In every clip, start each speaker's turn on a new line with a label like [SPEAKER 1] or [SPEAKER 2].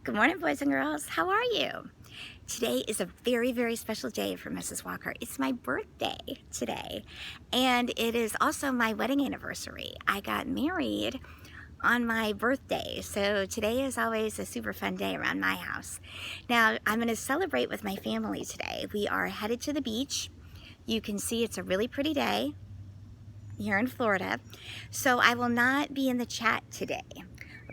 [SPEAKER 1] Good morning, boys and girls. How are you? Today is a very, very special day for Mrs. Walker. It's my birthday today, and it is also my wedding anniversary. I got married on my birthday, so today is always a super fun day around my house. Now, I'm going to celebrate with my family today. We are headed to the beach. You can see it's a really pretty day here in Florida, so I will not be in the chat today.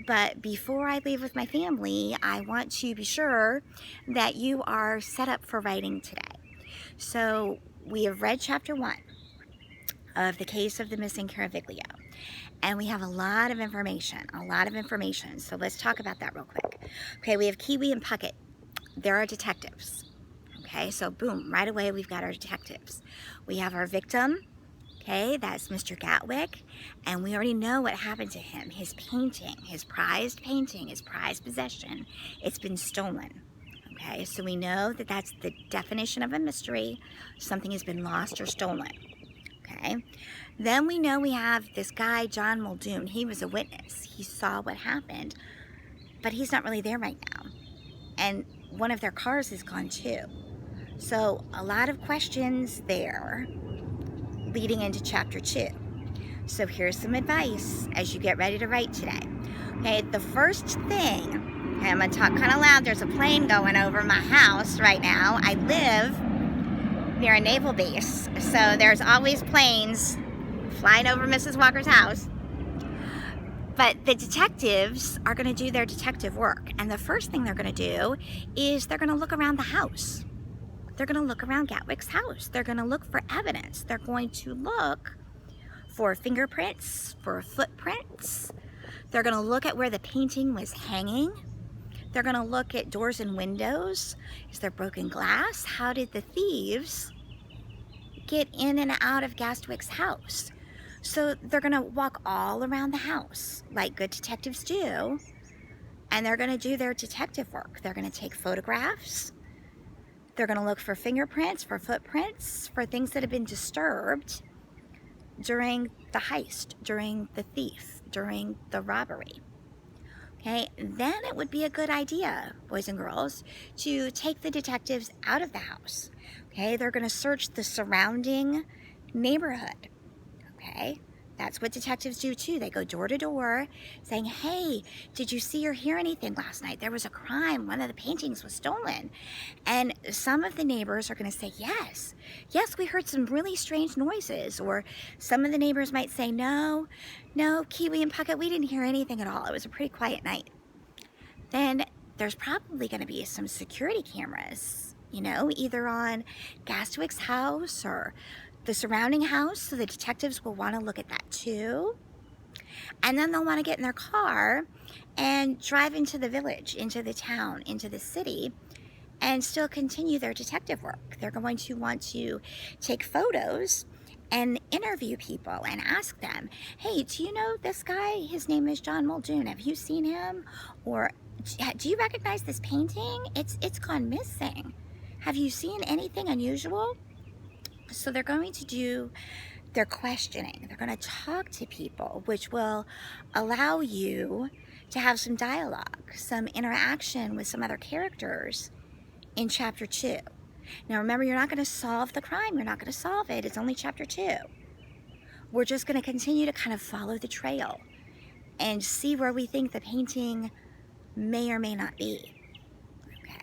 [SPEAKER 1] But before I leave with my family, I want to be sure that you are set up for writing today. So we have read chapter 1 of the case of the missing Caraviglio, and we have a lot of information, So let's talk about that real quick. Okay, we have Kiwi and Puckett. They're our detectives. Okay, so boom, right away we've got our detectives. We have our victim. Okay, that's Mr. Gatwick, and we already know what happened to him. His painting, his prized painting, his prized possession, it's been stolen. Okay, so we know that that's the definition of a mystery. Something has been lost or stolen. Okay, then we know we have this guy, John Muldoon. He was a witness. He saw what happened, but he's not really there right now. And one of their cars is gone too. So a lot of questions there leading into chapter 2. So here's some advice as you get ready to write today. Okay, the first thing, okay, I'm gonna talk kind of loud. There's a plane going over my house right now. I live near a naval base, so there's always planes flying over Mrs. Walker's house. But the detectives are gonna do their detective work, and the first thing they're gonna do is they're gonna look around the house. They're going to look around Gatwick's house. They're going to look for evidence. They're going to look for fingerprints, for footprints. They're going to look at where the painting was hanging. They're going to look at doors and windows. Is there broken glass? How did the thieves get in and out of Gatwick's house? So they're going to walk all around the house like good detectives do, and they're going to do their detective work. They're going to take photographs. They're going to look for fingerprints, for footprints, for things that have been disturbed during the heist, during the thief, during the robbery. Okay, then it would be a good idea, boys and girls, to take the detectives out of the house. Okay, they're going to search the surrounding neighborhood. Okay, that's what detectives do too. They go door to door saying, hey, did you see or hear anything last night? There was a crime. One of the paintings was stolen. And some of the neighbors are going to say, yes, we heard some really strange noises. Or some of the neighbors might say, no, Kiwi and Puckett, we didn't hear anything at all. It was a pretty quiet night. Then there's probably going to be some security cameras, either on Gatwick's house or the surrounding house, so the detectives will want to look at that too. And then they'll want to get in their car and drive into the village, into the town, into the city, and still continue their detective work. They're going to want to take photos and interview people and ask them, hey, do you know this guy? His name is John Muldoon. Have you seen him? Or do you recognize this painting? It's gone missing. Have you seen anything unusual? So they're going to do their questioning. They're going to talk to people, which will allow you to have some dialogue, some interaction with some other characters in chapter 2. Now remember, you're not going to solve the crime. You're not going to solve it. It's only chapter 2. We're just going to continue to kind of follow the trail and see where we think the painting may or may not be.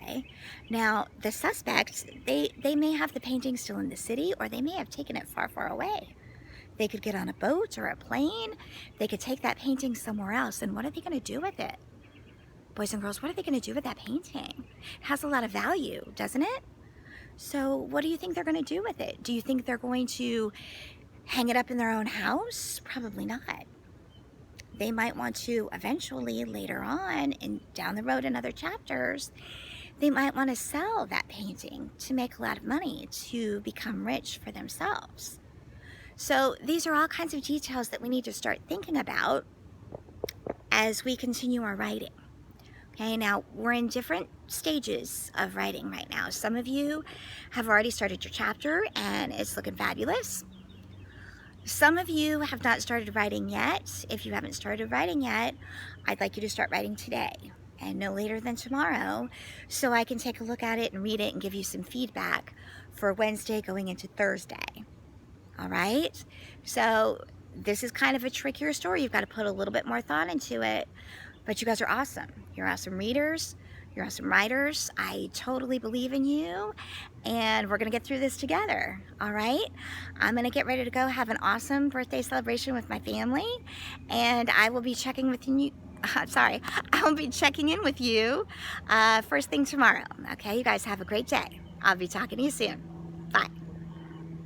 [SPEAKER 1] Okay. Now, the suspects, they may have the painting still in the city, or they may have taken it far, far away. They could get on a boat or a plane. They could take that painting somewhere else. And what are they going to do with it? Boys and girls, what are they going to do with that painting? It has a lot of value, doesn't it? So what do you think they're going to do with it? Do you think they're going to hang it up in their own house? Probably not. They might want to eventually, later on, and down the road in other chapters, they might want to sell that painting to make a lot of money, to become rich for themselves. So these are all kinds of details that we need to start thinking about as we continue our writing. Okay, now we're in different stages of writing right now. Some of you have already started your chapter and it's looking fabulous. Some of you have not started writing yet. If you haven't started writing yet, I'd like you to start writing today. and no later than tomorrow, so I can take a look at it and read it and give you some feedback for Wednesday going into Thursday. All right? So this is kind of a trickier story. You've got to put a little bit more thought into it, but you guys are awesome. You're awesome readers. You're awesome writers. I totally believe in you, and we're going to get through this together, all right? I'm going to get ready to go have an awesome birthday celebration with my family, and I will be checking with you. I will be checking in with you first thing tomorrow, okay? You guys have a great day. I'll be talking to you soon. Bye.